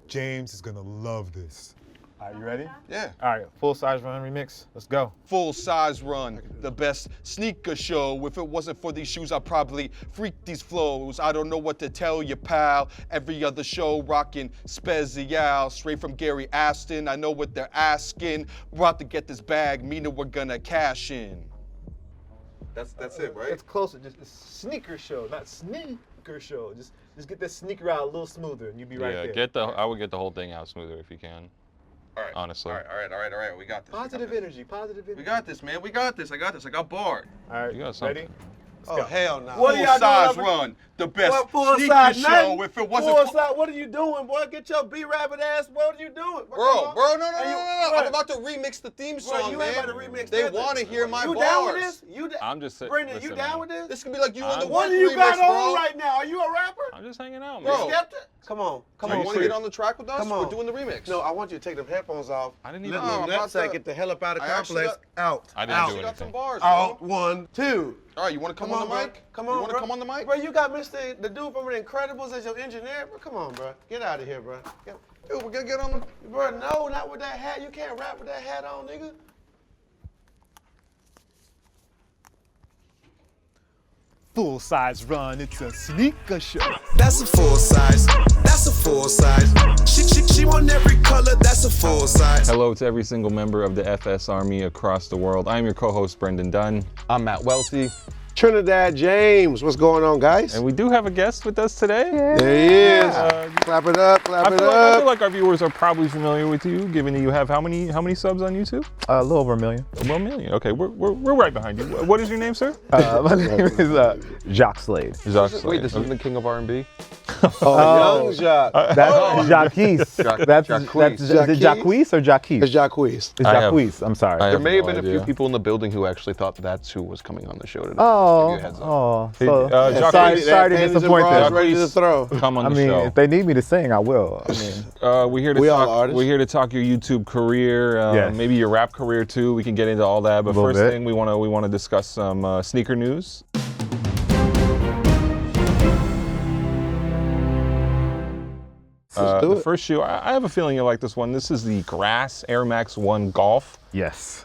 James is gonna love this. All right, you ready? Yeah. All right, full size run remix. Let's go. Full size run, the best sneaker show. If it wasn't for these shoes, I'd probably freak these flows. I don't know what to tell you, pal. Every other show rocking Spezial, straight from Gary Aston. I know what they're asking. We're about to get this bag, meaning we're gonna cash in. That's it, right? It's closer. Just a sneaker show, not sneaker show. Just get that sneaker out a little smoother, and you'll be right there. I would get the whole thing out smoother if you can. All right. Honestly. All right. We got this. Positive energy. We got this, man. We got this. I got barred. All right, You got something. ready? Oh, hell no. Full size run, the best sneaker show. If it wasn't full size, what are you doing, boy? Get your B-rabbit ass. What are you doing? Bro, no. I'm about to remix the theme song, you man. ain't about to remix They nothing. want to hear my You bars. down with this? I'm just saying. Brendan, you down with this? This could be like you on the What one do you remix, got bro. on right now? Are you a rapper? I'm just hanging out, man. Bro. Skeptic? Come on. You want to get on the track with us? Come on. We're doing the remix. No, I want you to take them headphones off. I didn't even. No, I'm about to- Get the hell up out of I actually complex. Out. I didn't out. do You got some anything. bars, bro. Out. 1, 2. All right, you want to come on the mic? Come on, You want to bro. come on the mic? Bro, you got the dude from The Incredibles as your engineer, bro. Come on, bro. Get out of here, bro. Dude, we're gonna get on the. Bro, no, not with that hat. You can't rap with that hat on, nigga. Full size run, it's a sneaker show. That's a full size. That's a full size. She want every color. That's a full size. Hello to every single member of the FS Army across the world. I'm your co-host, Brendan Dunn. I'm Matt Welty. Trinidad James, what's going on, guys? And we do have a guest with us today. There he is. Clap it up, clap it I up. feel like our viewers are probably familiar with you, given that you have how many subs on YouTube? A little over 1 million. Well, 1 million. Okay, we're right behind you. What is your name, sir? My name is Jacques Slade. Jacques Slade. Wait, this isn't the king of R&B? Young Jacques. That's Jacques. That's is it Jacques or Jacques? It's Jacques. It's Jacques. I'm sorry. There may have no been a idea. few people in the building who actually thought that's who was coming on the show today. Oh, Give you a heads up. so Jacques, sorry to Panties and disappoint bras them. ready to throw. Come on I the mean, show. if they need me to sing, I will. I mean, We're here to We all talk. artists. We're here to talk your YouTube career, Yes. maybe your rap career too. We can get into all that, but Little first bit. thing we want to discuss some sneaker news. Let's do The it. first shoe, I have a feeling you like this one. This is the Grass Air Max 1 Golf. yes.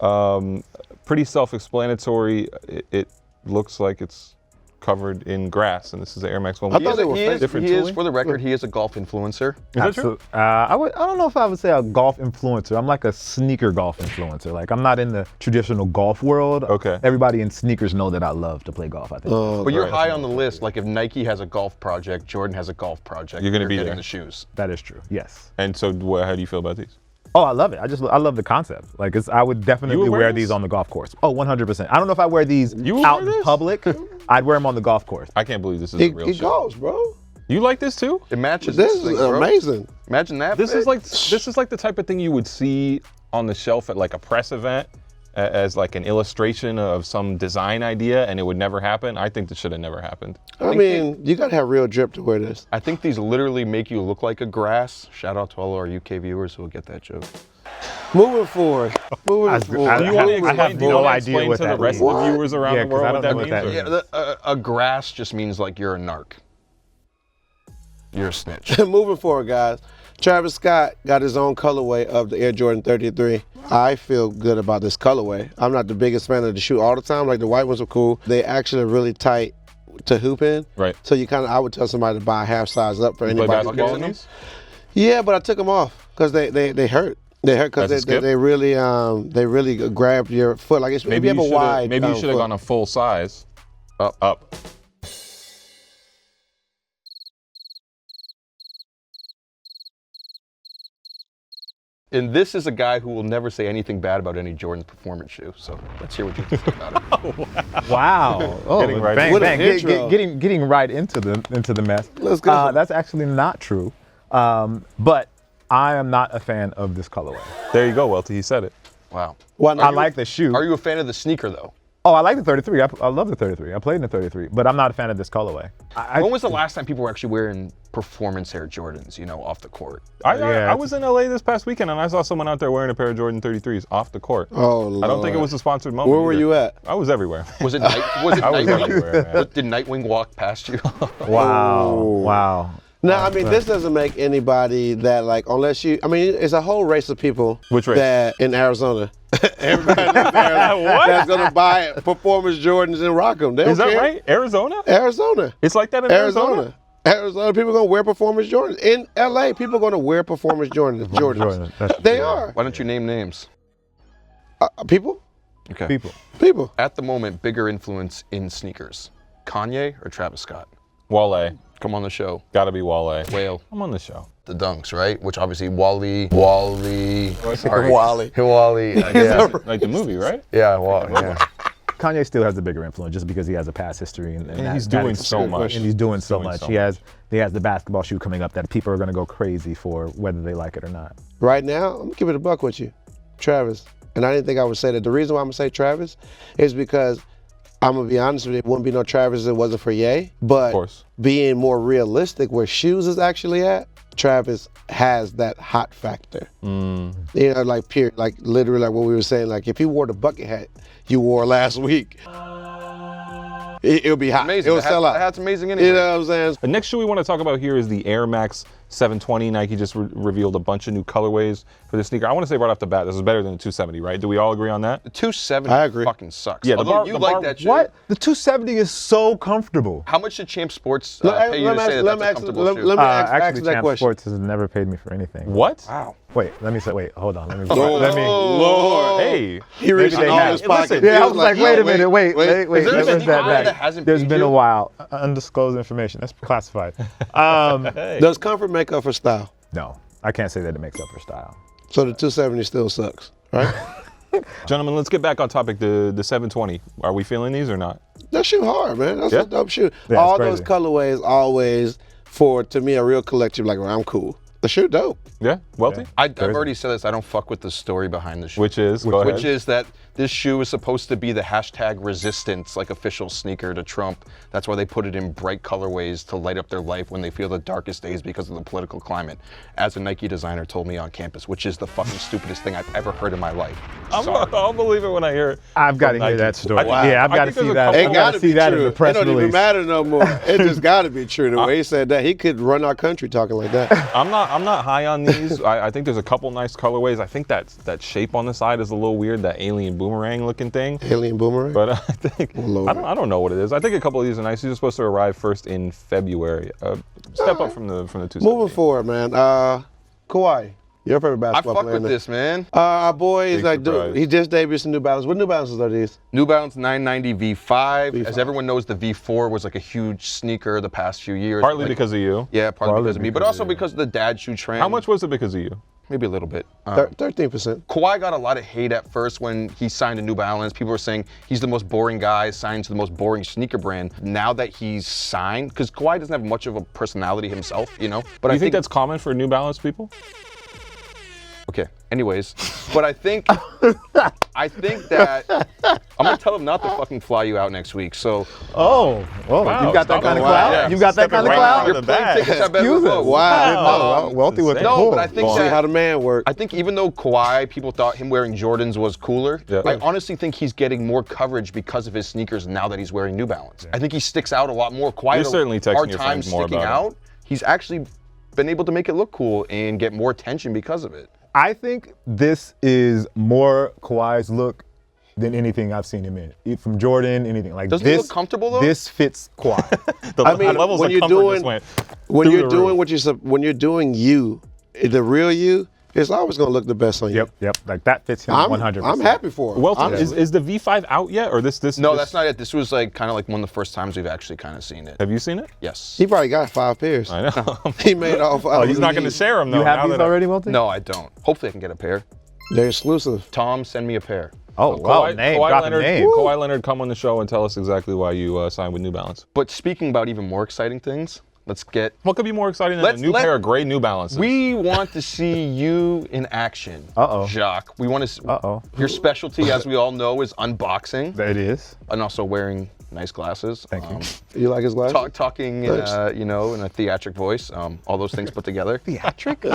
Pretty self-explanatory. It looks like it's covered in grass, and this is the Air Max 1. I thought they were fake. different He is, tooling. for the record, he is a golf influencer. Is that true? I don't know if I would say a golf influencer. I'm like a sneaker golf influencer. Like, I'm not in the traditional golf world. Okay. Everybody in sneakers know that I love to play golf, I think. But you're high on the list. Like if Nike has a golf project, Jordan has a golf project. You're gonna be getting there. the shoes. That is true. Yes. And so, how do you feel about these? Oh, I love it. I love the concept. Like, I would definitely would wear wear this? these on the golf course. Oh, 100%. I don't know if I wear these You would out wear in this? public. I'd wear them on the golf course. I can't believe this is He a real shoe. goes, bro. You like this too? It matches This this is thing, bro. amazing. Imagine that. This is fit. like the type of thing you would see on the shelf at like a press event as like an illustration of some design idea, and it would never happen. I think this should have never happened. I mean, you gotta have real drip to wear this. I think these literally make you look like a grass. Shout out to all our UK viewers who will get that joke. Moving forward. Moving I- forward. I- Do you want to I explain, have do you no wanna idea explain what to the that rest means. of the viewers around Yeah, the 'cause world I what don't know that what means? that or- means. A grass just means like you're a narc. You're a snitch. Moving forward, guys. Travis Scott got his own colorway of the Air Jordan 33. I feel good about this colorway. I'm not the biggest fan of the shoe all the time. Like the white ones are cool. They actually are really tight to hoop in. Right. So I would tell somebody to buy a half size up for You play anybody. basketball in these? Yeah, but I took them off because they hurt. They hurt because That's a skip? they really grab your foot. Like it's, if you have a wide. Maybe you should have foot. gone a full size. Up. And this is a guy who will never say anything bad about any Jordan performance shoe. So let's hear what you think about it. Wow. Oh, Getting right bang, into bang. it. Intro. Getting right into the mess. Let's go. That's actually not true. But I am not a fan of this colorway. There you go, Welty. He said it. Wow. Why I not? like the shoe. Are you a fan of the sneaker though? Oh, I like the 33. I love the 33. I played in the 33, but I'm not a fan of this colorway. When was the last time people were actually wearing performance Air Jordans, off the court? I was in LA this past weekend and I saw someone out there wearing a pair of Jordan 33s off the court. Oh, Lord. I don't think it was a sponsored moment. Where were either. you at? I was everywhere. Was it night? Was it I was Nightwing? everywhere, man. Did Nightwing walk past you? Wow. No, I mean, this doesn't make anybody that, like, unless you, I mean, it's a whole race of people. Which race? That in Arizona. Everybody in Arizona that's going to buy performance Jordans and rock them. They don't Is that care. right? Arizona? Arizona. It's like that in Arizona? Arizona, people going to wear performance Jordans. In LA, people are going to wear performance Jordans. They are. Why don't you name names? People? Okay. People. At the moment, bigger influence in sneakers, Kanye or Travis Scott? Wale. Come on the show. Gotta be Wale. Whale. I'm on the show. The Dunks, right? Which obviously Wally. Wally. Yeah. Like the movie, right? Yeah, yeah. Kanye still has the bigger influence just because he has a past history and he's doing so much. And he's doing so much. He has the basketball shoe coming up that people are going to go crazy for whether they like it or not. Right now, I'm going to keep it a buck with you. Travis. And I didn't think I would say that. The reason why I'm going to say Travis is because I'm going to be honest with you, it wouldn't be no Travis if it wasn't for Ye. But being more realistic where shoes is actually at, Travis has that hot factor. You know, like pure, like literally like what we were saying, like if he wore the bucket hat you wore last week, it'll be hot. Amazing. It'll sell out. That's amazing anyway. You know what I'm saying? The next shoe we want to talk about here is the Air Max 720. Nike just revealed a bunch of new colorways for the sneaker. I want to say right off the bat, this is better than the 270, right? Do we all agree on that? The 270 I agree. fucking sucks. Yeah, Although you like that shoe. What? The 270 is so comfortable. How much did Champ Sports pay you to say that that's a comfortable shoe? Let me ask Actually, that Champ question. Sports has never paid me for anything. What? Wow. Wait, hold on. Lord. Hey. He reached Maybe in they all have. his pockets. Yeah, I He was like, wait a minute, wait. Is there Let's a put that guy that back. hasn't There's paid been you? a while. Undisclosed information. That's classified. Does comfort make up for style? No, I can't say that it makes up for style. So the 270 still sucks, right? Gentlemen, let's get back on topic. The 720. Are we feeling these or not? That shoe hard, man. That's a dope shoe. Yeah, all it's those crazy. colorways always to me a real collective. Like, well, I'm cool. The shoe dope. Yeah? Wealthy? I've already said this. I don't fuck with the story behind the shoe. Which is? Go ahead. Which is that this shoe is supposed to be the hashtag resistance, like official sneaker to Trump. That's why they put it in bright colorways to light up their life when they feel the darkest days because of the political climate. As a Nike designer told me on campus, which is the fucking stupidest thing I've ever heard in my life. I'll believe it when I hear it. I've got to hear Nike. that story. Wow. Yeah, I've I got to think there's see a that. couple- It I've got gotta to see be that in true. the press It don't release. even matter no more. It just gotta be true. The way he said that, he could run our country talking like that. I'm not high on these. I think there's a couple nice colorways. I think that shape on the side is a little weird, that alien boomerang looking thing. Alien boomerang. But I think Lord. I don't know what it is. I think a couple of these are nice. These are supposed to arrive first in February. Step up from the 270. Moving forward, man. Kawhi, your favorite I basketball fuck player. with this, man. Our boy is Big like, surprise. he just debuted some New Balance. What New Balances are these? New Balance 990 V5. As everyone knows, the V4 was like a huge sneaker the past few years. Partly Like, because of you. Yeah, partly because of me, but because also of you. because of the dad shoe trend. How much was it because of you? Maybe a little bit. 13%. Kawhi got a lot of hate at first when he signed to New Balance. People were saying he's the most boring guy, signed to the most boring sneaker brand. Now that he's signed, because Kawhi doesn't have much of a personality himself, you know? But Do you think that's common for New Balance people? Okay, anyways, but I think that I'm gonna tell him not to fucking fly you out next week. So Oh, well, Wow, you got that stop kind it. of clout? Yeah. You got that kind of right clout? out your of the plane bag. tickets have been Excuse revoked. it. Wow. Wealthy with the No, pull. but I think See that how the man work. I think even though Kawhi, people thought him wearing Jordans was cooler, Yeah. I honestly think he's getting more coverage because of his sneakers now that he's wearing New Balance. I think he sticks out a lot more. Kawhi You're had a certainly texting hard your time friends more sticking about it. out. He's actually been able to make it look cool and get more attention because of it. I think this is more Kawhi's look than anything I've seen him in. From Jordan, anything like Doesn't this. he look comfortable, though? This fits Kawhi. The I mean, levels when of you're comfort doing- just went When through you're the doing roof. when you're doing you, the real you, it's always gonna look the best on you. Yep. Like that fits him 100%. I'm happy for him. Welton, honestly. is the V5 out yet, or this? No, that's not it. This was like kind of like one of the first times we've actually kind of seen it. Have you seen it? Yes. He probably got 5 pairs. I know. He made off. Oh, he's not going to share them though. You have now these that already, Welton? No, I don't. Hopefully I can get a pair. They're exclusive. Tom, send me a pair. Oh, wow. Kawhi, Drop a Leonard, name. Kawhi Leonard, come on the show and tell us exactly why you signed with New Balance. But speaking about even more exciting things, let's get. What could be more exciting than a new pair of gray New Balances? We want to see you in action. Uh-oh. Jacques. We want to. Uh-oh. Your specialty, as we all know, is unboxing It is. and also wearing nice glasses. Thank you. You like his glasses? Talking, in a theatric voice. All those things put together. Theatrical?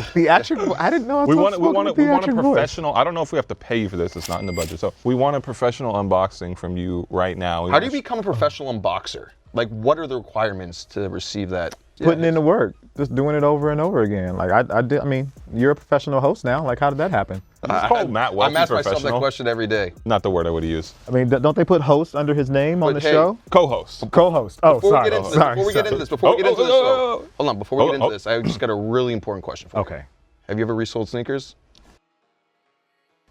I didn't know I was we want a theatric voice. professional. I don't know if we have to pay you for this. It's not in the budget. So we want a professional unboxing from you right now. How do you become a professional unboxer? Like, what are the requirements to receive that? putting in the work, just doing it over and over again. Like I did. I mean, you're a professional host now. Like, how did that happen? It's called Matt Welty I'm asking myself that professional. question every day. Not the word I would have used. I mean, don't they put host under his name on But the hey, show? Co-host. Co-host. Oh, Before sorry. we get into this, sorry. before we get into this, before we get into this, though, hold on. Before we get into this, I just got a really important question for you. Okay. Have you ever resold sneakers?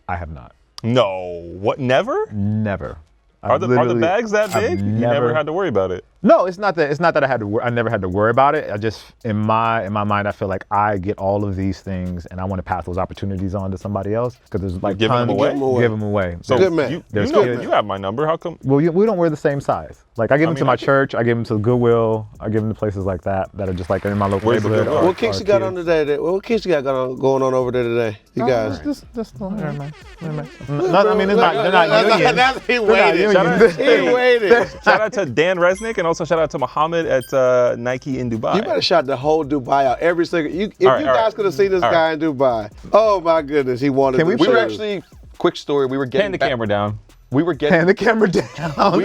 I have not. No. What? Never? Never. Are the bags that big? You never had to worry about it. No, it's not that I had to. I never had to worry about it. I just in my mind, I feel like I get all of these things, and I want to pass those opportunities on to somebody else because there's like Give them tons- away? Give them away. So Good man. You There's know, kids- you have my number. How come? Well, we don't wear the same size. Like I give them to mean, my I can- church, I give them to Goodwill, I give them to places like that are just like in my local Where's the neighborhood. Goodwill? or- What kicks or you got kids. on today? What kicks you got going on over there today? You guys. Just never mind. I mean, they're not union. That's he They're not waited. union. He waited. Shout out to Dan Resnick and also shout out to Muhammad at Nike in Dubai. You better shout the whole Dubai out every single. If All right, you all guys right. could have seen this All guy in Dubai, oh my goodness, he wanted. Can we the We were shoes. actually, quick story. We were getting Hand the back- camera down. We were getting. Hand the camera down.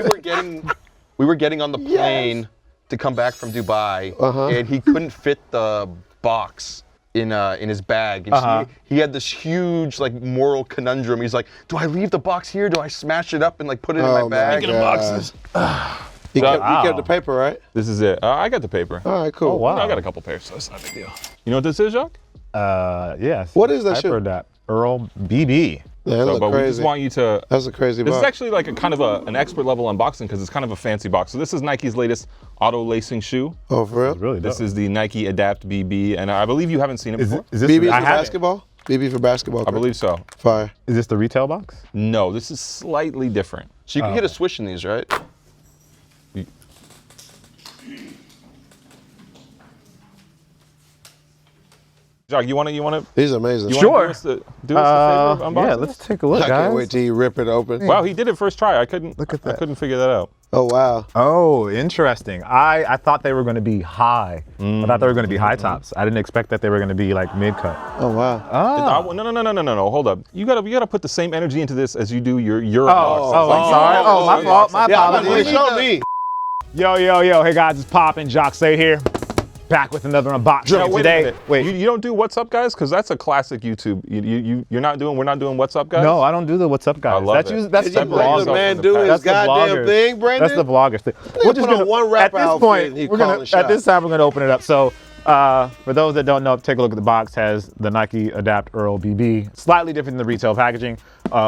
We were getting on the plane to come back from Dubai, and he couldn't fit the box in his bag. And so he had this huge like moral conundrum. He's like, do I leave the box here? Do I smash it up and like put it in my Oh, my bag? God. You kept the paper, right? This is it. I got the paper. All right, cool. Oh, wow. I got a couple pairs, so it's not a big deal. You know what this is, Jacques? Yes. What is that I've shoe? heard that. Earl BB. Yeah, that So, look but we just crazy. want you to. That's a crazy This box. is actually like a kind of an expert level unboxing because it's kind of a fancy box. So this is Nike's latest auto lacing shoe. Oh, for real? Really This dope. is the Nike Adapt BB, and I believe you haven't seen it before. Is this BB for I haven't. basketball? BB for basketball. I believe so. Fire. Is this the retail box? No, this is slightly different. So you can get a swish in these, right? Jacques, you wanna He's amazing. Sure. do us the favor of unboxing Yeah, this? let's take a look, I guys. can't wait till you rip it open. Wow, he did it first try. I couldn't. Look at I that. couldn't figure that out. Oh, wow. Oh, interesting. I thought they were going to be high. I thought they were going to be high tops. I didn't expect that they were going to be like mid cut. Oh, wow. No. Hold up. You gotta put the same energy into this as you do your Oh, unboxing. I'm sorry. Oh, my fault. My Yeah, apologies. show me. Yo. Hey guys, it's poppin'. Jacques Slade here. Back with another unboxing Now, wait a today. minute. You don't do What's Up Guys? Because that's a classic YouTube. We're not doing What's Up Guys? No, I don't do the What's Up guys. love That's it. usually, that's Did you the let vloggers. the man in the do past. his That's the goddamn vloggers. thing, Brandon? That's the vloggers thing. put on one rap at this outfit point, and he we're calling gonna shots. at this time we're gonna open it up. So for those that don't know, take a look at the box. Has the Nike Adapt Earl BB, slightly different than the retail packaging.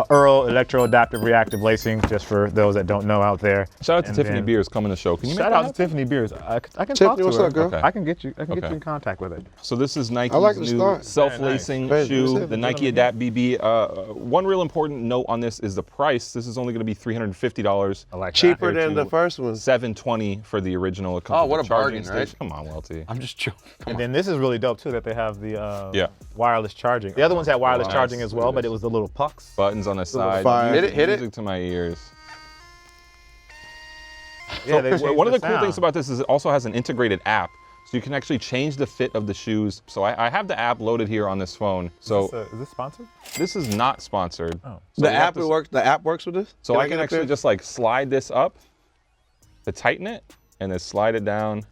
Earl Electro Adaptive Reactive Lacing, just for those that don't know out there. Shout out to And Tiffany then- Beers coming to the show. Can you make Shout that out to happen? Tiffany Beers. I can Tiffany, talk to what's her. up, girl? Okay. I can get you Okay. in contact with her. So this is Nike's I like the new start. self-lacing Very nice. shoe, Crazy. the Nike Adapt BB. One real important note on this is the price. This is only going to be $350. I like Cheaper that. than the first one. $720 for the original. It comes Oh, with what the a charging bargain, right? station. Come on, Welty. I'm just joking. And then this is really dope too that they have the Yeah. wireless charging. The other ones had wireless Nice. charging as well, but it was the little pucks. Buttons on the side. fire. Hit it. Music to my ears. Yeah, they changed One of the cool sound. things about this is it also has an integrated app. So you can actually change the fit of the shoes. So I have the app loaded here on this phone. So is this sponsored? this is not sponsored. Oh. So The we have app to- works. The app works with this. So I get can up actually there? just like slide this up to tighten it and then slide it down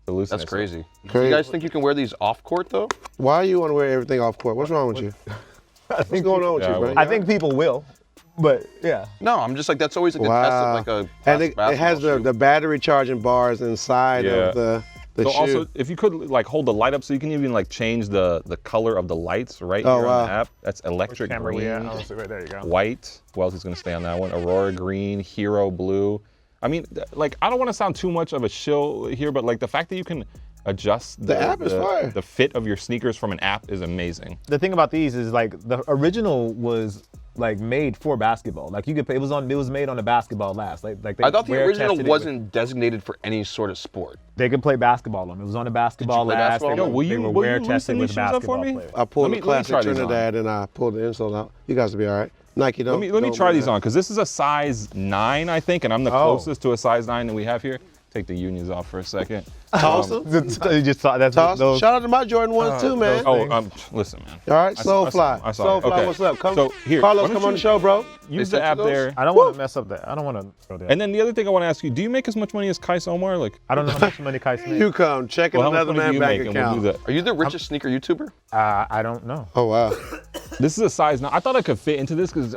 to loosen That's it. crazy. Do Crazy. you guys think you can wear these off court though? Why you want to wear everything off court? What's wrong with you? What's going on with Yeah, you, bro? I think people will, but yeah. No, I'm just like that's always a good test Wow. of like a And it has basketball shoe. the battery charging bars inside Yeah. of the So shoe. also, if you could like hold the light up, so you can even like change the color of the lights right Oh, here on the wow. app. That's electric Camera we green, at? Oh, so right there you go. white. Who else is gonna stay on that one? Aurora green, hero blue. I mean, like I don't want to sound too much of a shill here, but like the fact that you can adjust The app is fire. the fit of your sneakers from an app is amazing. The thing about these is like the original was like made for basketball. Like you could pay, it was made on the basketball last. Like they I thought the wear original tested it with- wasn't designated for any sort of sport. They could play basketball on it. It was on the basketball play last. basketball? They, Yo, were- will they you- were will wear you loosen tested these with shoes up for basketball me? players. I pulled Let the me classic try these on. Trinidad and I pulled the insole out. You guys will be all right. Nike, don't. Let me don't try do these that. on because this is a size 9, I think, and I'm the Oh. closest to a size 9 that we have here. take the unions off for a second. Toss them. You just saw that's Toss 'em. those. Shout out to my Jordan ones too, man. Listen, man. All right, I saw it. Soulfly, Okay. what's up? Come, So here, Carlos, why don't come on you the show, bro. Use They the sent app you those? there. I don't want to mess up that. I don't want to throw that. And then the other thing I want to ask you, do you make as much money as Kais Omar? Like, I don't know how much money Kais make. You come checking well, how much another money do man you bank make? And we'll do account. that. Are you the richest sneaker YouTuber? I don't know. Oh wow. This is a size 9. I thought I could fit into this because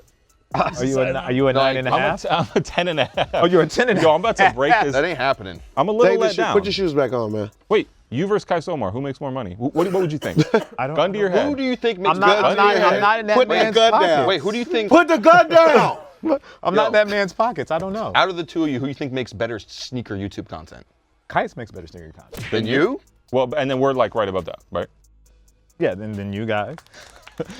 Are you a 9.5? I'm a 10.5. Oh, you're a 10.5. Yo, I'm about to break this. That ain't happening. I'm a little Take the let down. Put your shoes back on, man. Wait, you versus Kais Omar, who makes more money? What would you think? I don't. Gun to your head. Who do you think makes I'm not. I'm not, I'm not in that Put that man's gun pockets. down. Wait, who do you think? Put the gun down. I'm not in that man's pockets. I don't know. Out of the two of you, who you think makes better sneaker YouTube content? Kites makes better sneaker content. Than you? Well, and then we're like right above that, right? Yeah, then you guys.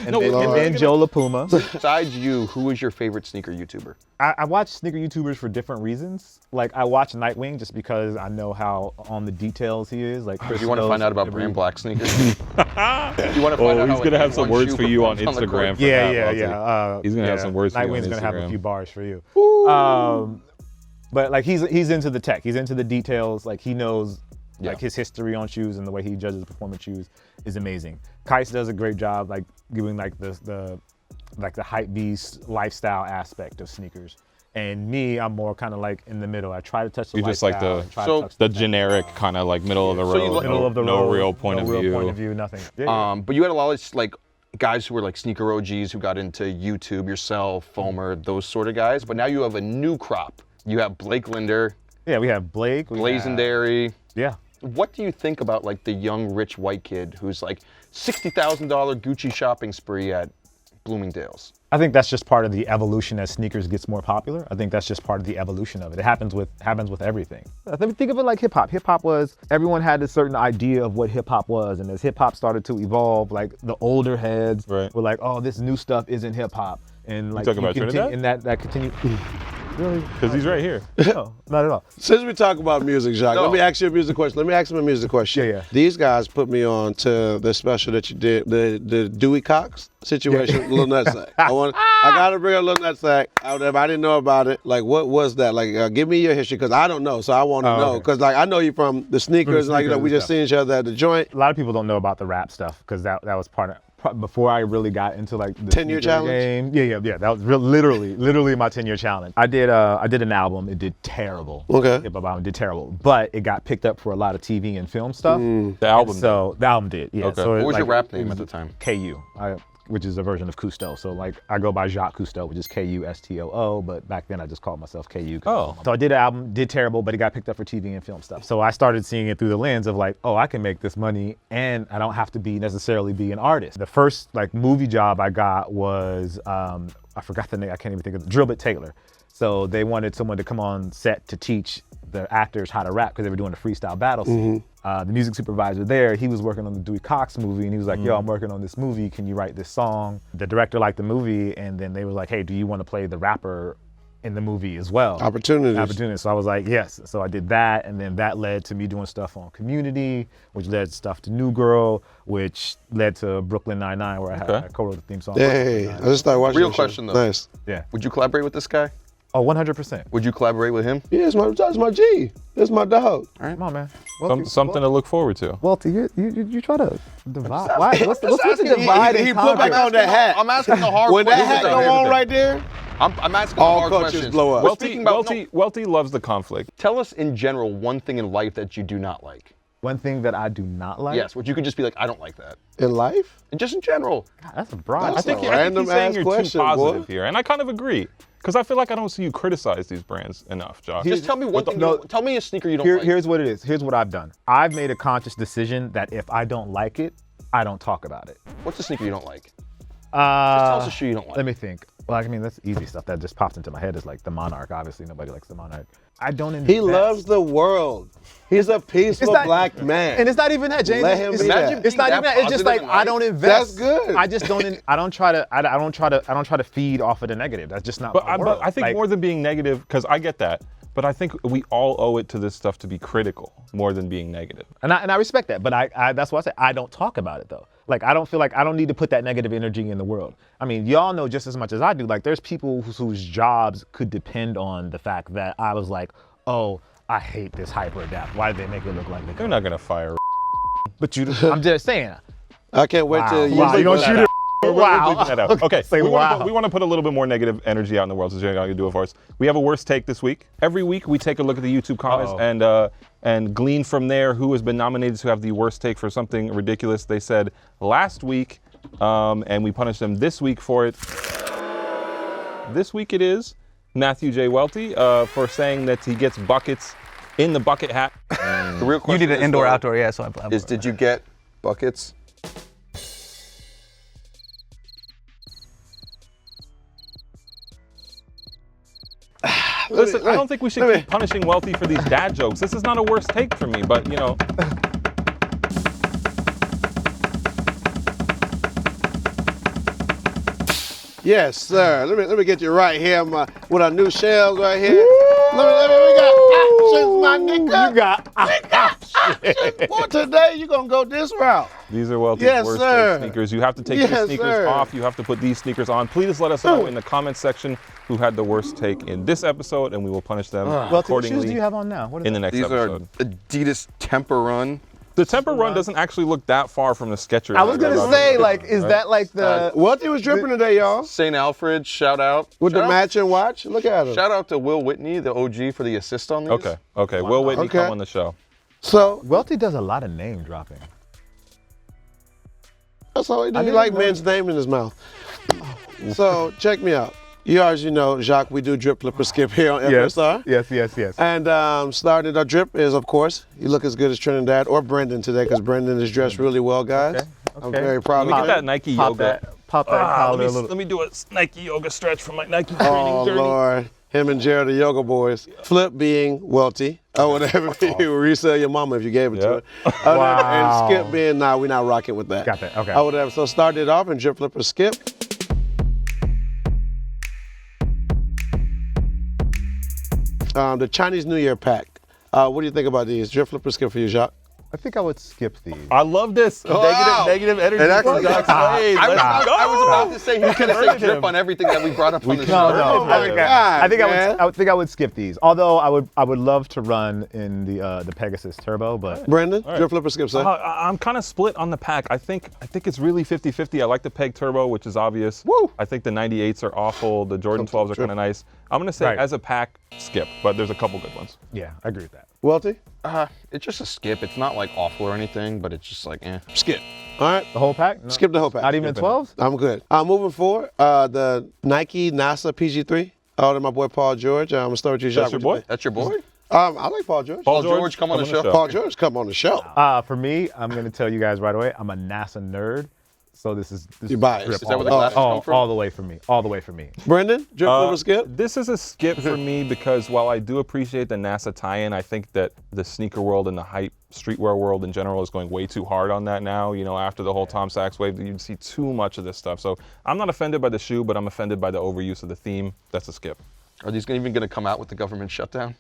And No, then, Lord. and then Joe LaPuma. Besides you, who is your favorite sneaker YouTuber? I watch sneaker YouTubers for different reasons. Like I watch Nightwing just because I know how on the details he is. Like Chris You want to knows find out about every- brand black sneakers? You want to find out Oh, how, he's gonna have some one words shoe for you on performs the Instagram. court? For Yeah, that, yeah, Balti. yeah. He's gonna have some words for you on Nightwing's gonna have a Instagram. few bars for you. But like he's into the tech. He's into the details. Like he knows like his history on shoes and the way he judges performance shoes is amazing. Kais does a great job like giving like the hype beast lifestyle aspect of sneakers. And me, I'm more kind of like in the middle. I try to touch the You're just like lifestyle, the- I try to so touch The generic kind of like middle of the So you road, like- middle of the no road, real point no of real view. point of view, nothing. Yeah, But you had a lot of like guys who were like sneaker OGs who got into YouTube, yourself, Foamer, those sort of guys. But now you have a new crop. You have Blake Linder, yeah, we have Blake. We have- Blazendary. Yeah. What do you think about like the young rich white kid who's like $60,000 Gucci shopping spree at Bloomingdale's? I think that's just part of the evolution as sneakers gets more popular. I think that's just part of the evolution of it. It happens with everything. I think of it like hip hop. Hip hop was, everyone had a certain idea of what hip hop was, and as hip hop started to evolve, like the older heads were like, oh, this new stuff isn't hip hop, and like talking about Trinidad? and that continued. Really? Because he's right here. No, not at all. Since we talk about music, Jacques, let me ask you a music question. Let me ask him a music question. Yeah. These guys put me on to the special that you did, the Dewey Cox situation, with Lil Nutsack. I gotta bring up Lil Nutsack. I didn't know about it. Like, what was that? Like, give me your history, because I don't know, so I want to know. okay. Because like I know you from the sneakers, like sneakers we and just stuff. seen each other at the joint. A lot of people don't know about the rap stuff because that was part of. Before I really got into like the 10-year sneaker challenge? game. Yeah. That was literally my 10-year challenge. I did an album. It did terrible. Okay. Hip hop album it did terrible, but it got picked up for a lot of TV and film stuff. The album. So the album did. Yeah. Okay. So What was your rap it name was at the time? KU. Which is a version of Cousteau. So like I go by Jacques Cousteau, which is Kustoo, but back then I just called myself KU. Oh. So I did an album, did terrible, but it got picked up for TV and film stuff. So I started seeing it through the lens of like, oh, I can make this money and I don't have to necessarily be an artist. The first like movie job I got was, I forgot the name, I can't even think of it, Drillbit Taylor. So they wanted someone to come on set to teach the actors how to rap because they were doing a freestyle battle scene. The music supervisor there, he was working on the Dewey Cox movie, and he was like, yo, I'm working on this movie, can you write this song? The director liked the movie, and then they were like, hey, do you want to play the rapper in the movie as well? Opportunities. So I was like, yes. So I did that, and then that led to me doing stuff on Community, which led to stuff to New Girl, which led to Brooklyn Nine-Nine, where I co-wrote the theme song. Hey, I just started watching. Real that show. question, though. Nice. Yeah. Would you collaborate with this guy? Oh, 100%. Would you collaborate with him? Yeah, that's my G. That's my dog. Come on, man. Something to look forward to. Walter, you try to divide. Why? What's with the divide He and put back conquer? on that hat. I'm asking the hard When that questions. hat go on right there, I'm asking all the hard cultures questions. blow up. We're speaking about, Welty loves the conflict. tell us in general one thing in life that you do not like. One thing that I do not like. Yes, which you could just be like, I don't like that. in life, And just in general. God, that's a broad. That's I think a random he's saying ass you're question, too positive boy. here, and I kind of agree. Because I feel like I don't see you criticize these brands enough, Josh. Just tell me one thing. Tell me a sneaker you don't like. Here's what it is. Here's what I've done. I've made a conscious decision that if I don't like it, I don't talk about it. What's the sneaker you don't like? Just tell us a shoe you don't like. Let me think. Well, I mean, that's easy stuff that just pops into my head is like the Monarch. Obviously, nobody likes the Monarch. I don't invest. he loves the world. He's a peaceful black man. And it's not even that, James. Let him it's, be Imagine that. it's not even that. It's just like positive in I life. don't invest. That's good. I just don't. I don't try to. I don't try to feed off of the negative. That's just not. But my I, world. but I think Like, more than being negative, because I get that, but I think we all owe it to this stuff to be critical more than being negative. And I respect that, but I that's why I say I don't talk about it though. Like I don't feel like I don't need to put that negative energy in the world. I mean, y'all know just as much as I do. Like there's people whose jobs could depend on the fact that I was like, oh, I hate this hyper adapt. Why did they make it look like They're not gonna fire. But I'm just saying. I can't wait till you Wow, you don't shoot it. We're Wow. bleeping that out. Okay, Say we wow. want to put a little bit more negative energy out in the world, so you're going to do it for us. We have a worst take this week. Every week we take a look at the YouTube comments and glean from there who has been nominated to have the worst take for something ridiculous they said last week, and we punished them this week for it. This week it is Matthew J. Welty for saying that he gets buckets in the bucket hat. The real question You did an is, indoor though, outdoor, yeah. So did you get buckets? Listen, I don't think we should keep punishing Welty for these dad jokes. This is not a worst take for me, but you know. Yes, sir. Let me get you right here with our new shells right here. We got options, my nigga. You got options. Well, today you're gonna go this route. These are Welty's Yes, worst sir. take sneakers. You have to take Yes, these sneakers sir. off. You have to put these sneakers on. Please let us know in the comments section who had the worst take in this episode, and we will punish them Welty, what accordingly shoes do you have on now? What is in the that? next These episode. are Adidas Temper Run. The Temper Run doesn't actually look that far from the Skechers. I was gonna say, like, is that like the? Welty was dripping today, y'all. St. Alfred, shout out. With the Shout out- matching watch. Look at him. Shout out to Will Whitney, the OG, for the assist on these. Okay. Will Whitney Okay. come on the show. So Welty does a lot of name dropping. that's all he do. He like men's name in his mouth. So check me out. You already know, Jacques, we do drip, flip, or skip here on FSR. Yes. And started our drip is, of course, you look as good as Trinidad or Brendan today, because Brendan is dressed really well, guys. Okay. I'm very proud Let me of get him. that Nike Pop yoga. that collar a little. Let me do a Nike yoga stretch from my Nike training Oh, journey. Lord. Him and Jared, the yoga boys. Flip being Welty. Or whatever. He would resell your mama if you gave it to her. Wow. And Skip being, nah, we're not rocking with that. Got that, okay. I would have. So started off in drip, flip, or skip. The Chinese New Year pack. What do you think about these? Drip, flip, or skip for you, Jacques? I think I would skip these. I love this. Negative energy. And actually- Jacques Slade. I was Let's about to say he's gonna say drip on everything that we brought up on the show. No. my God, I think I would skip these. Although I would love to run in the Pegasus Turbo, but Brendan, drip, flip, or skip, sir? I'm kind of split on the pack. I think it's really 50-50. I like the Peg Turbo, which is obvious. Woo. I think the 98s are awful. The Jordan 12s are kind of nice. I'm gonna say Right. as a pack, skip. But there's a couple good ones. yeah, I agree with that. Welty? It's just a skip. It's not like awful or anything, but it's just like, Skip. All right. The whole pack? No. Skip the whole pack. Not even 12s? I'm good. Moving forward, the Nike NASA PG3. To my boy Paul George. I'm gonna start with you, Jacques. That's your What you boy? that's your boy? think? I like Paul George. Paul George, come on the show. Paul George, come on the show. For me, I'm gonna tell you guys right away. I'm a NASA nerd, so this is You biased. drip Is that where the all, glasses come from? all the way for me. All the way for me. Brendan, drip, flip, or skip? This is a skip for me because while I do appreciate the NASA tie-in, I think that the sneaker world and the hype streetwear world in general is going way too hard on that now. You know, after the whole Tom Sachs wave, you see too much of this stuff. So I'm not offended by the shoe, but I'm offended by the overuse of the theme. That's a skip. Are these even going to come out with the government shutdown?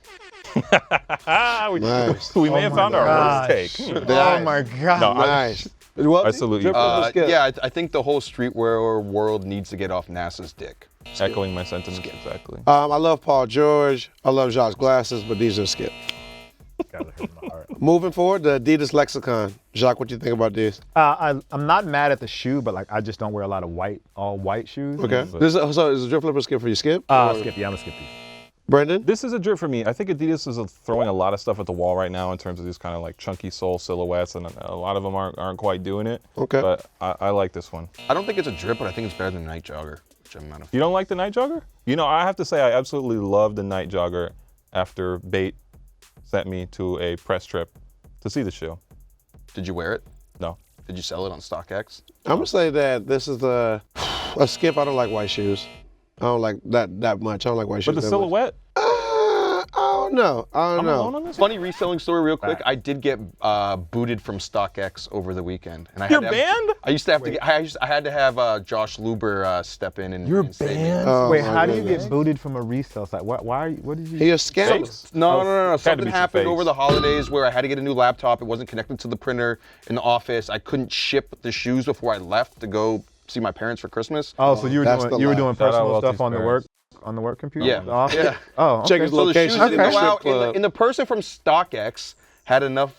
Nice. We may have found our worst take. Oh my God. No, Nice. Welty, I salute you. drip, flip, or skip? Yeah, I think the whole streetwear world needs to get off NASA's dick. Echoing my sentiments exactly. I love Paul George. I love Jacques' glasses, but these are skip. Gotta hurt my heart. Moving forward, the Adidas Lexicon. Jacques, what do you think about these? I'm not mad at the shoe, but like I just don't wear a lot of all white shoes. Okay. So is a drip, flip, or skip for you? Skip? Skip. Yeah, I'm gonna skip these. Brendan? This is a drip for me. I think Adidas is throwing a lot of stuff at the wall right now in terms of these kind of like chunky sole silhouettes, and a lot of them aren't quite doing it. Okay. But I like this one. I don't think it's a drip, but I think it's better than Night Jogger, which I'm not a fan. You don't like the Night Jogger? You know, I have to say I absolutely love the Night Jogger after Bait sent me to a press trip to see the shoe. Did you wear it? No. Did you sell it on StockX? I'm gonna say that this is a skip. I don't like white shoes. I don't like that much. I don't like white shoes. But the that silhouette? I don't know. I don't I'm know. alone on this? Funny reselling story real quick. I did get booted from StockX over the weekend. And I You're had to have- banned? I used to have to get, I had to have Josh Luber step in and You're and save me. banned? Oh, Wait, my how do you goodness. get booted from a resale site? Why are you? What did you? He a scam. No. to Something be some happened fakes. over the holidays where I had to get a new laptop. It wasn't connected to the printer in the office. I couldn't ship the shoes before I left to go see my parents for Christmas. Oh, so you were That's doing the lie. doing Shout out personal Welty's stuff on the parents. work. on the work computer? Yeah. The office? Yeah. Oh, okay. Check his So the shoes location. didn't in the go out, strip club. and the person from StockX had enough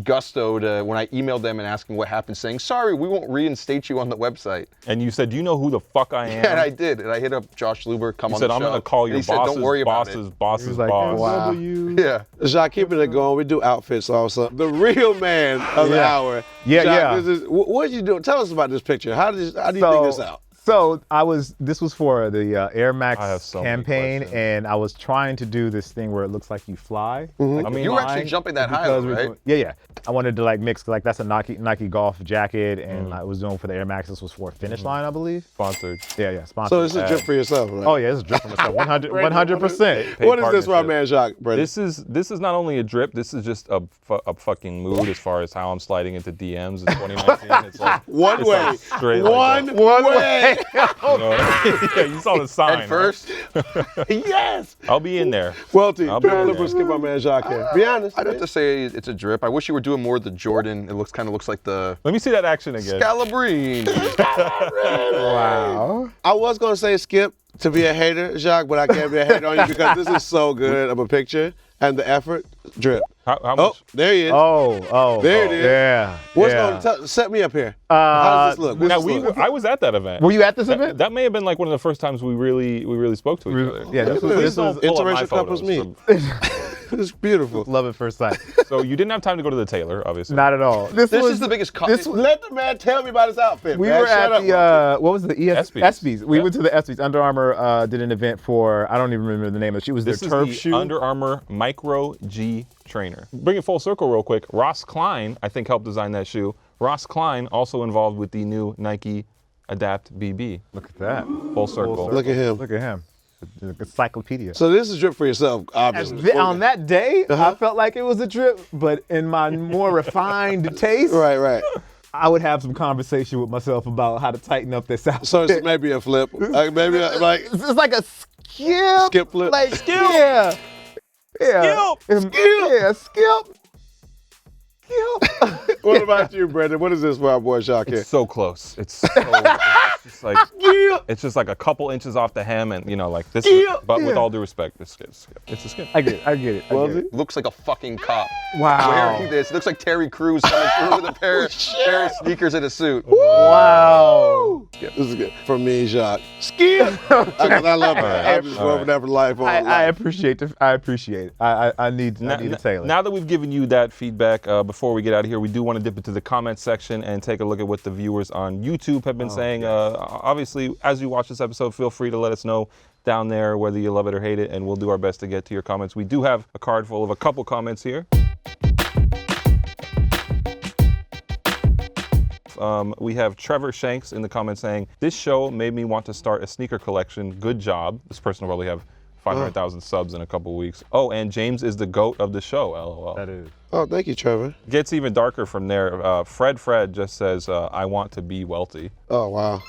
gusto to, when I emailed them and asking what happened, saying, sorry, we won't reinstate you on the website. And you said, do you know who the fuck I am? Yeah, and I did. And I hit up Josh Luber, come He on said, the I'm show. gonna call And your he said, don't worry about it. boss's like, boss. wow. Yeah. Jacques, keeping it going. We do outfits also. The real man of the hour. Yeah, Jacques, yeah. What did you do? Tell us about this picture. How do you think this out? So this was for the Air Max I have so many campaign, questions. and I was trying to do this thing where it looks like you fly. Mm-hmm. Like I mean, You were flying, actually jumping that high, because though, we're right? doing- yeah. I wanted to like mix, like that's a Nike golf jacket, and I was doing for the Air Max. This was for Finish Line, I believe. Sponsored. Yeah, sponsored. So this is drip for yourself, right? Oh yeah, this is drip from myself. 100%. Paid What is this, my partnership. man Jacques, Brendan? This is not only a drip. This is just a fucking mood as far as how I'm sliding into DMs in 2019. It's like One it's way. like straight One like way. that, you know? Yeah, you saw the sign. At first, Yes. I'll be in there. Welty, I'll be don't in let there. us skip my man Jacques here. Be honest. I'd have to say it's a drip. I wish you were doing more of the Jordan. It kind of looks like the Let me see that action again. Scalabrine. Wow. I was gonna say skip to be a hater, Jacques, but I can't be a hater on you because this is so good of a picture and the effort. Drip. How Oh, much? there he is. Oh. There it is. Yeah. What's yeah. gonna set me up here? How does this look? What's Now this look? I was at that event. Were you at this event? That may have been like one of the first times we really spoke to each other. Yeah, this Please was don't pull up my interracial couples photos meet. from- It's beautiful. love at first sight. So you didn't have time to go to the tailor, obviously. Not at all. This This was is the biggest cut. This Let the man tell me about his outfit. We man. were Shut at up. the what was it, the ESPYs. ESPYs. We Yeah. went to the ESPYs. Under Armour did an event for, I don't even remember the name of it. It was This their is turf the shoe. Under Armour Micro G trainer. Bring it full circle real quick. Ross Klein, I think, helped design that shoe. Ross Klein also involved with the new Nike Adapt BB. Look at that. Full circle. Look at him. Look at him. The encyclopedia. So this is drip for yourself, obviously. On that day, I felt like it was a drip, but in my more refined taste, Right. I would have some conversation with myself about how to tighten up this outfit. So it's maybe a flip. Maybe like It's like a skip. skip flip. Like Yeah. Skip. Yeah, skip. What about you, Brendan? What is this for our boy Jacques here? It's so close. It's so. It's just like a couple inches off the hem, and like this. But with all due respect, it's a skip. I get it. Looks like a fucking cop. Wow. Wearing this. It looks like Terry Crews coming through with a pair of sneakers and a suit. Wow. This is good. For me, Jacques. Skip! I love that. I'm just going that for life. I appreciate it. I need a tailor. Now that we've given you that feedback, before we get out of here, we do want to dip into the comments section and take a look at what the viewers on YouTube have been saying. Obviously, as you watch this episode, feel free to let us know down there whether you love it or hate it, and we'll do our best to get to your comments. We do have a card full of a couple comments here. We have Trevor Shanks in the comments saying, this show made me want to start a sneaker collection. Good job. This person will probably have 500,000 subs in a couple weeks. Oh, and James is the GOAT of the show, LOL. That is. Oh, thank you, Trevor. Gets even darker from there. Fred just says, I want to be wealthy. Oh, wow.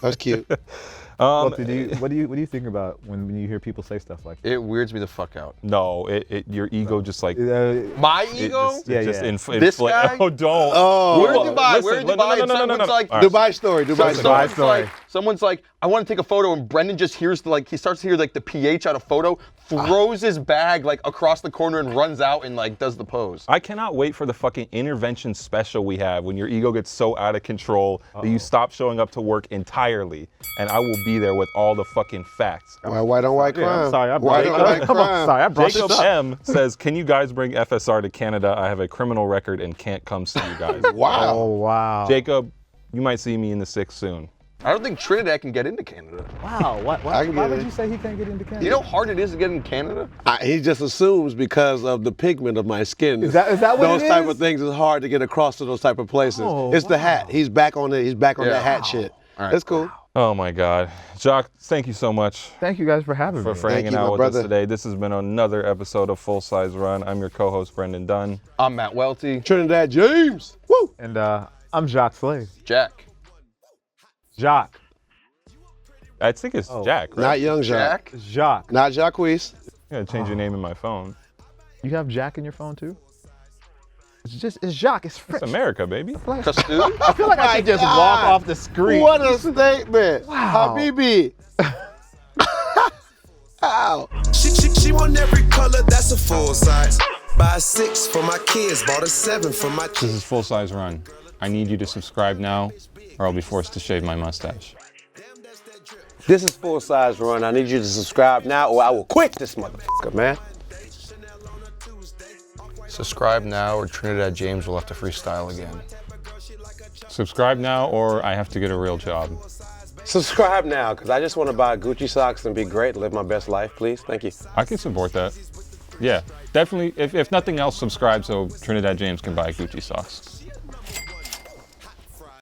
That's cute. What do you think about when you hear people say stuff like that? It weirds me the fuck out. No, your ego just like... My ego? This guy? Oh, don't. Oh. We're in Dubai. We're in Listen, Dubai. no. And someone's like, All right. Dubai story. someone's like, I want to take a photo, and Brendan just hears he starts to hear the pH out of photo, throws his bag across the corner and runs out and does the pose. I cannot wait for the fucking intervention special we have when your ego gets so out of control that you stop showing up to work entirely, and I will be there with all the fucking facts. White on white crime. I'm sorry, I White brought on white it crime. up. Sorry, I brought Jacob this up. M says, can you guys bring FSR to Canada? I have a criminal record and can't come see you guys. Wow. Oh, wow. Jacob, you might see me in the 6 soon. I don't think Trinidad can get into Canada. Wow. I Why get would it. you say he can't get into Canada? You know how hard it is to get in Canada? He just assumes because of the pigment of my skin. Is that what those it type is? of things is hard to get across to those type of places. Oh, it's the hat. He's back on it. He's back on that hat shit. All right. It's cool. Oh my God. Jacques, thank you so much Thank you guys for having me. for Thank hanging you, out my with brother. us today. This has been another episode of Full Size Run. I'm your co-host, Brendan Dunn. I'm Matt Welty. Trinidad James. Woo. And I'm Jacques Slade. Jack. Jacques. I think it's Jack, right? Not young Jacques. Jack? Jacques. Not Jacques. I'm gonna change your name in my phone. You have Jack in your phone too? It's Jacques. It's French. It's America, baby. Castu? I feel like I should just walk off the screen. What a statement. Wow. Habibi. Ow. She want every color, that's a full size. Buy a 6 for my kids, bought a 7 for my This is Full Size Run. I need you to subscribe now, or I'll be forced to shave my mustache. This is Full Size Run. I need you to subscribe now or I will quit this motherfucker, man. Subscribe now or Trinidad James will have to freestyle again. Subscribe now, or I have to get a real job. Subscribe now, because I just want to buy Gucci socks and be great, live my best life, please. Thank you. I can support that. Yeah, definitely. If nothing else, subscribe so Trinidad James can buy Gucci socks.